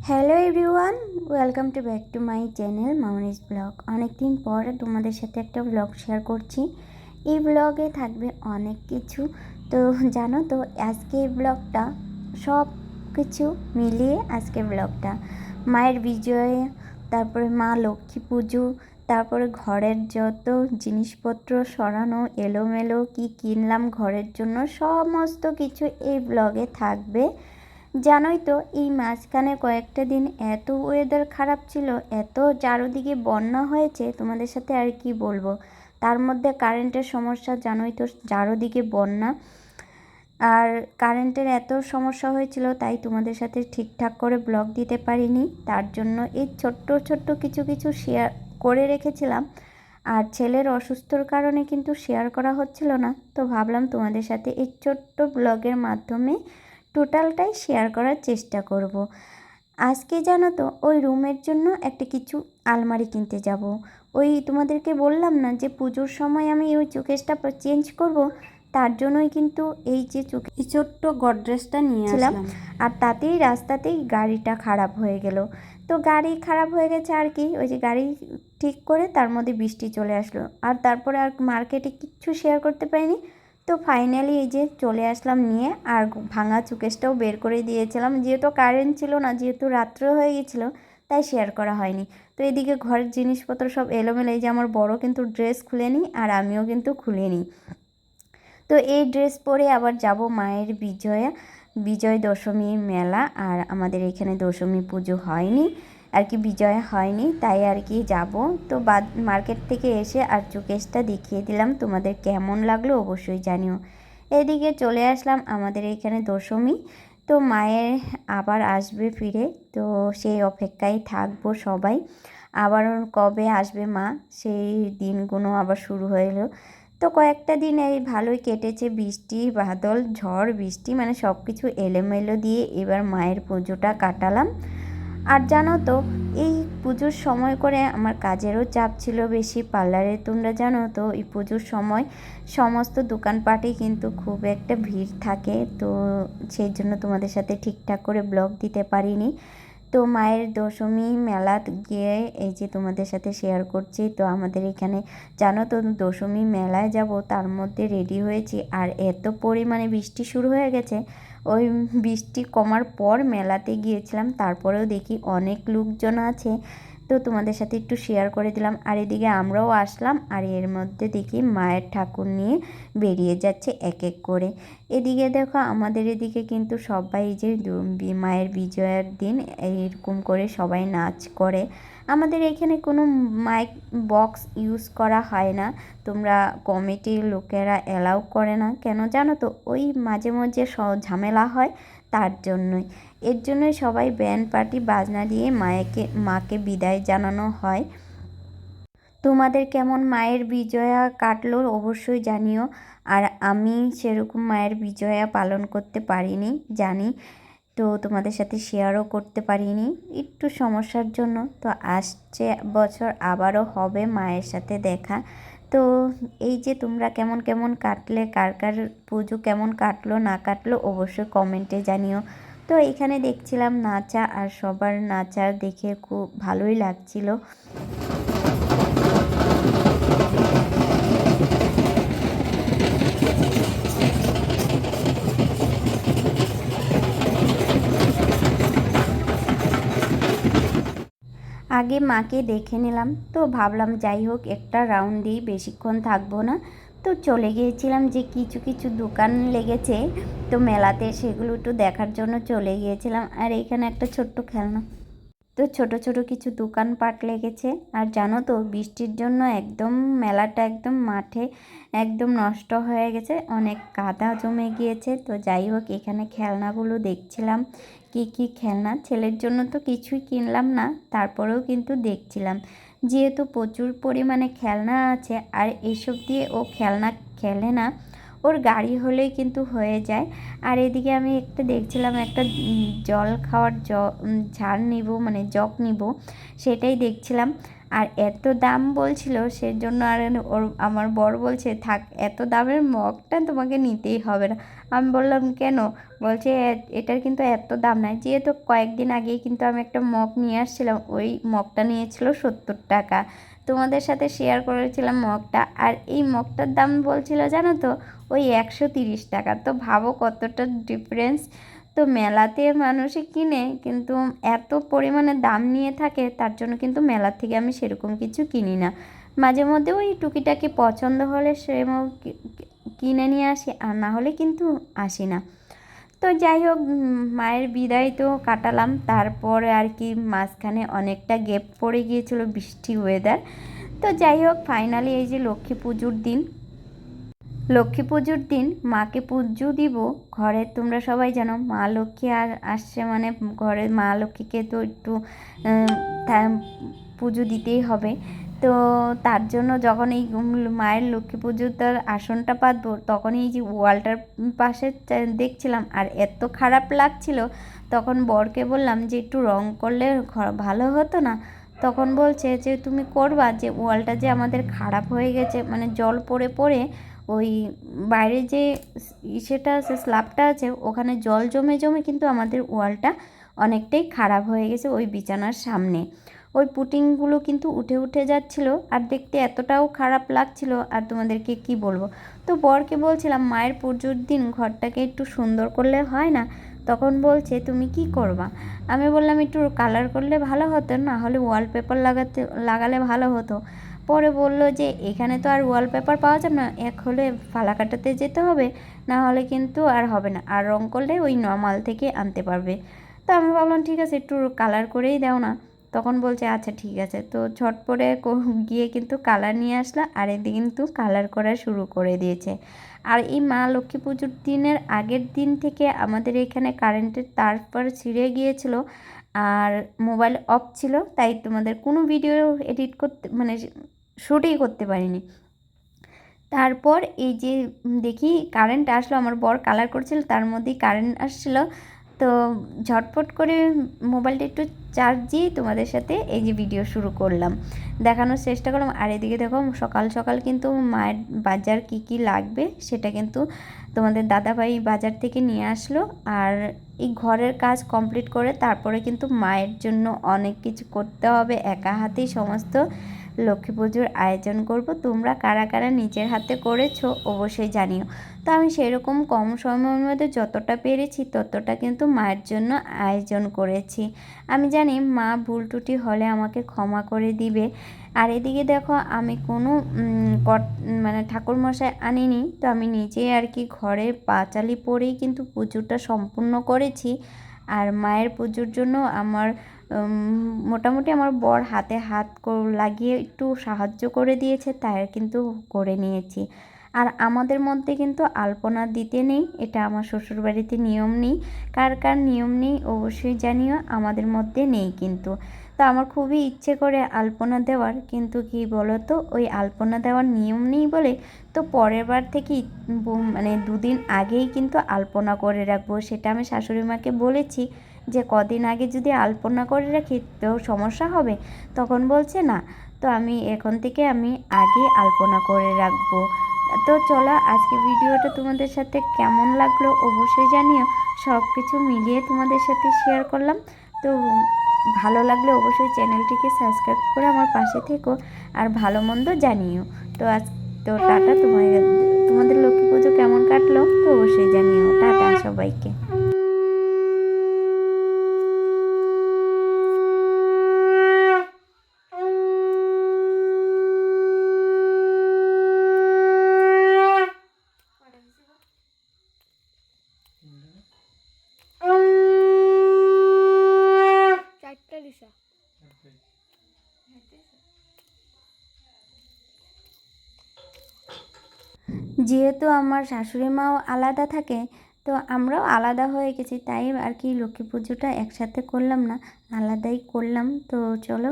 Hello everyone, welcome to back to my channel Mamoni's blog. অনেকদিন পর তোমাদের সাথে একটা ব্লগ শেয়ার করছি। এই ব্লগে থাকবে অনেক কিছু। তো জানো তো আজকে এই ব্লগটা সব কিছু মিলিয়ে আজকে ব্লগটা মায়ের বিজয়ে, তারপরে মা লক্ষ্মী পুজো, তারপরে ঘরের যত জিনিসপত্র সরানো এলোমেলো কি কিনলাম ঘরের জন্য, সমস্ত কিছু এই ব্লগে থাকবে। জানোই তো এই মাঝখানে কয়েকটা দিন এত ওয়েদার খারাপ ছিল, এত চারদিকে বন্যা হয়েছে, তোমাদের সাথে আর কি বলবো। তার মধ্যে কারেন্টের সমস্যা, জানোই তো চারদিকে বন্যা, আর কারেন্টের এত সমস্যা হয়েছিল, তাই তোমাদের সাথে ঠিকঠাক করে ব্লগ দিতে পারিনি। তার জন্য এই ছোট্ট ছোট্ট কিছু কিছু শেয়ার করে রেখেছিলাম। আর ছেলের অসুস্থর কারণে কিন্তু শেয়ার করা হচ্ছিল না, তো ভাবলাম তোমাদের সাথে এই ছোট্ট ব্লগের মাধ্যমে টোটালটাই শেয়ার করার চেষ্টা করব। আজকে জানো তো ওই রুমের জন্য একটা কিছু আলমারি কিনতে যাব। ওই তোমাদেরকে বললাম না যে পুজোর সময় আমি ওই চোকেসটা চেঞ্জ করব, তার জন্যই কিন্তু এই যে ছোট্ট গডরেজটা নিয়েছিলাম। আর তাতেই রাস্তাতেই গাড়িটা খারাপ হয়ে গেল। তো গাড়ি খারাপ হয়ে গেছে আর কি, ওই যে গাড়ি ঠিক করে তার মধ্যে বৃষ্টি চলে আসলো, আর তারপরে আর মার্কেটে কিচ্ছু শেয়ার করতে পারিনি। তো ফাইনালি এই যে চলে আসলাম নিয়ে, আর ভাঙা চুকেসটাও বের করে দিয়েছিলাম, যেহেতু কারেন্ট ছিল না, যেহেতু রাত্র হয়ে গেছিলো, তাই শেয়ার করা হয়নি। তো এদিকে ঘরের জিনিসপত্র সব এলোমেলো, এই যে আমার বড় কিন্তু ড্রেস খুলেনি আর আমিও কিন্তু খুলিনি। তো এই ড্রেস পরে আবার যাব মায়ের বিজয় দশমী মেলা, আর আমাদের এখানে দশমী পুজো হয়নি আর কি, বিজয় হয়নি, তাই আর কি যাব। তো মার্কেট থেকে এসে আর চুকেসটা দেখিয়ে দিলাম, তোমাদের কেমন লাগলো অবশ্যই জানিও। এদিকে চলে আসলাম আমাদের এখানে দশমী, তো মায়ের আবার আসবে ফিরে, তো সেই অপেক্ষায় থাকবো সবাই। আবার কবে আসবে মা, সেই দিনগুলো আবার শুরু হয়ে এলো। তো কয়েকটা দিন এই ভালোই কেটেছে, বৃষ্টি বাদল ঝড় বৃষ্টি মানে সব কিছু এলোমেলো দিয়ে এবার মায়ের পুজোটা কাটালাম। আর জানো তো এই পুজোর সময় করে আমার কাজেরও চাপ ছিল বেশি পার্লারে। তোমরা জানো তো এই পুজোর সময় সমস্ত দোকানপাটে কিন্তু খুব একটা ভিড় থাকে, তো সেই জন্য তোমাদের সাথে ঠিকঠাক করে ব্লগ দিতে পারিনি। তো মায়ের দশমী মেলা গিয়ে এই যে তোমাদের সাথে শেয়ার করছি। তো আমাদের এখানে জানো তো দশমী মেলায় যাব, তার মধ্যে রেডি হয়েছি, আর এত পরিমাণে বৃষ্টি শুরু হয়ে গেছে। ওই বৃষ্টি কমার পর মেলাতে গিয়েছিলাম, তারপরেও দেখি অনেক লোকজন আছে, তো তোমাদের সাথে একটু শেয়ার করে দিলাম। আর এদিকে আমরাও আসলাম, আর এর মধ্যে দেখি মায়ের ঠাকুর নিয়ে বেরিয়ে যাচ্ছে এক এক করে। এদিকে দেখো আমাদের এদিকে কিন্তু সবাই যে মায়ের বিজয়ের দিন এরকম করে সবাই নাচ করে। আমাদের এখানে কোনো মাইক বক্স ইউজ করা হয় না, তোমরা কমিটির লোকেরা অ্যালাউ করে না, কেন জানো তো ওই মাঝে মাঝে ঝামেলা হয়, তার জন্যই। এর জন্যই সবাই ব্যান্ড পার্টি বাজনা দিয়ে মাকে বিদায় জানানো হয়। তোমাদের কেমন মায়ের বিজয়া কাটলো অবশ্যই জানিও। আর আমি সেরকম মায়ের বিজয়া পালন করতে পারিনি জানি, তো তোমাদের সাথে শেয়ারও করতে পারিনি একটু সমস্যার জন্য। তো আসছে বছর আবারও হবে মায়ের সাথে দেখা। তো এই যে তোমরা কেমন কেমন কাটলে, কার কার পুজো কেমন কাটলো না কাটলো অবশ্যই কমেন্টে জানিও। তো এখানে দেখছিলাম নাচা, আর সবার নাচা দেখে খুব ভালোই লাগছিল। আগে মাকে দেখে নিলাম, তো ভাবলাম যাই হোক একটা রাউন্ড দিই, বেশিক্ষণ থাকবো না। তো চলে গিয়েছিলাম, যে কিছু কিছু দোকান লেগেছে তো মেলাতে, সেগুলো একটু দেখার জন্য চলে গিয়েছিলাম। আর এখানে একটা ছোট্ট খেলনা, তো ছোট ছোট কিছু দোকানপাট লেগেছে। আর জানো তো বৃষ্টির জন্য একদম মেলাটা একদম মাঠে একদম নষ্ট হয়ে গেছে, অনেক কাদা জমে গিয়েছে। তো যাই হোক এখানে খেলনাগুলো দেখছিলাম, কি কি খেলনা, ছেলের জন্য তো কিছুই কিনলাম না, তারপরেও কিন্তু দেখছিলাম, যেহেতু প্রচুর পরিমাণে খেলনা আছে, আর এইসব দিয়ে ও খেলনা খেলে না, ওর গাড়ি হলেই কিন্তু হয়ে যায়। আর এদিকে আমি একটা দেখছিলাম, একটা জল খাওয়ার ঝাড় নিব মানে জগ নিব, সেটাই দেখছিলাম। আর এত দাম বলছিল, সেজন্য আর আমার বর বলছে থাক, এত দামের মগটা তোমাকে নিতেই হবে না। আমি বললাম কেন? বলছে এটার কিন্তু এত দাম নাই, যেহেতু কয়েকদিন আগেই কিন্তু আমি একটা মগ নিয়ে আসছিলাম, ওই মগটা নিয়েছিল 70 টাকা। তোমাদের সাথে শেয়ার করেছিলাম মগটা, আর এই মগটার দাম বলছিল জানো তো ওই 130 টাকা। তো ভাবো কতটা ডিফারেন্স। তো মেলাতে মানুষে কিনে কিন্তু এত পরিমাণে দাম নিয়ে থাকে, তার জন্য কিন্তু মেলার থেকে আমি সেরকম কিছু কিনি না। মাঝে মধ্যে ওই টুকিটাকি পছন্দ হলে সে কিনে নিয়ে আসি, আর না হলে কিন্তু আসি না। তো যাই হোক, মায়ের বিদায় তো কাটালাম, তারপরে আর কি মাঝখানে অনেকটা গ্যাপ পড়ে গিয়েছিল, বৃষ্টি ওয়েদার। তো যাই হোক, ফাইনালি এই যে লক্ষ্মী পুজোর দিন মাকে পুজো দিব ঘরে। তোমরা সবাই জানো মা লক্ষ্মী আর আসছে মানে ঘরে মা লক্ষ্মীকে তো একটু পুজো দিতেই হবে। তো তার জন্য যখন এই মায়ের লক্ষ্মী পুজোটার আসনটা পাতবো, তখন এই যে ওয়ালটার পাশে দেখছিলাম আর এত খারাপ লাগছিল, তখন বরকে বললাম যে একটু রং করলে ভালো হতো না। তখন বলছে যে তুমি করবা, যে ওয়ালটা যে আমাদের খারাপ হয়ে গেছে, মানে জল পড়ে পড়ে ওই বাইরে যে সেটা আছে, স্ল্যাবটা আছে, ওখানে জল জমে জমে কিন্তু আমাদের ওয়ালটা অনেকটাই খারাপ হয়ে গেছে ওই বিছানার সামনে। ওই পুটিংগুলো কিন্তু উঠে উঠে যাচ্ছিলো, আর দেখতে এতটাও খারাপ লাগছিল, আর তোমাদেরকে কি বলবো। তো বরকে বলছিলাম মায়ের পুজোর দিন ঘরটাকে একটু সুন্দর করলে হয় না? তখন বলছে তুমি কি করবা? আমি বললাম একটু কালার করলে ভালো হতো, না হলে ওয়ালপেপার লাগালে ভালো হতো। পরে বলল যে এখানে তো আর ওয়ালপেপার পাওয়া যাবে না, এক হলে ফালাকাটাতে যেতে হবে, না হলে কিন্তু আর হবে না, আর রং করলে ওই নর্মাল থেকে আনতে পারবে। তো আমি ভাবলাম ঠিক আছে একটু কালার করেই দাও না। তখন বলছে আচ্ছা ঠিক আছে। তো ঝটপটে গিয়ে কিন্তু কালার নিয়ে আসলো, আর এদিকে কিন্তু কালার করা শুরু করে দিয়েছে। আর এই মা লক্ষ্মী পুজোর দিনের আগের দিন থেকে আমাদের এখানে কারেন্টের তার ছিঁড়ে গিয়েছিল, আর মোবাইল অফ ছিল, তাই তোমাদের কোনো ভিডিও এডিট করতে মানে শ্যুটই করতে পারিনি। তারপর এই যে দেখি কারেন্ট আসলো, আমার বর কালার করছিল, তার মধ্যেই কারেন্ট আসছিলো। তো ঝটপট করে মোবাইলটা একটু চার্জ দিয়ে তোমাদের সাথে এই যে ভিডিও শুরু করলাম, দেখানোর চেষ্টা করলাম। আর এদিকে দেখো সকাল সকাল কিন্তু মায়ের বাজার কি কি লাগবে সেটা কিন্তু তোমাদের দাদাভাই বাজার থেকে নিয়ে আসলো। আর এই ঘরের কাজ কমপ্লিট করে তারপরে কিন্তু মায়ের জন্য অনেক কিছু করতে হবে, একা হাতেই সমস্ত লক্ষ্মী পুজোর আয়োজন করব। তোমরা কারা কারা নিজের হাতে করেছো অবশ্যই জানিও। তো আমি সেরকম কম সময়ের মধ্যে যতটা পেরেছি ততটা কিন্তু মায়ের জন্য আয়োজন করেছি। আমি জানি মা ভুল ত্রুটি হলে আমাকে ক্ষমা করে দিবে। আর এদিকে দেখো আমি কোনো মানে ঠাকুরমশাই আনিনি, তো আমি নিজেই আর কি ঘরে পাঁচালি পরেই কিন্তু পুজোটা সম্পূর্ণ করেছি। আর মায়ের পুজোর জন্য আমার মোটামুটি আমার বর হাতে হাত লাগিয়ে একটু সাহায্য করে দিয়েছে, তাই কিন্তু করে নিয়েছি। আর আমাদের মধ্যে কিন্তু আলপনা দিতে নেই, এটা আমার শ্বশুরবাড়িতে নিয়ম নেই। কার কার নিয়ম নেই অবশ্যই জানিও, আমাদের মধ্যে নেই কিন্তু। তো আমার খুবই ইচ্ছে করে আলপনা দেওয়ার, কিন্তু কি বলো তো ওই আলপনা দেওয়ার নিয়ম নেই বলে তো পরের বার থেকে মানে দুদিন আগেই কিন্তু আলপনা করে রাখবো। সেটা আমি শাশুড়ি মাকে বলেছি যে কদিন আগে যদি আলপনা করে রাখি তো সমস্যা হবে। তখন বলছে না, তো আমি এখন থেকে আমি আগে আলপনা করে রাখবো। তো চলো আজকে ভিডিওটা তোমাদের সাথে কেমন লাগলো অবশ্যই জানিও। সব কিছু মিলিয়ে তোমাদের সাথে শেয়ার করলাম। তো ভালো লাগলে অবশ্যই চ্যানেলটিকে সাবস্ক্রাইব করে আমার পাশে থেকো, আর ভালো মন্দ জানিও। তো তো টাটা। তোমাদের লক্ষ্মী পুজো কেমন কাটলো তো অবশ্যই জানিও। টাটা সবাইকে। যেহেতু আমার শাশুড়ি মাও আলাদা থাকে, তো আমরাও আলাদা হয়ে গেছি, তাই আর কি লক্ষ্মী পুজোটা একসাথে করলাম না, আলাদাই করলাম। তো চলো।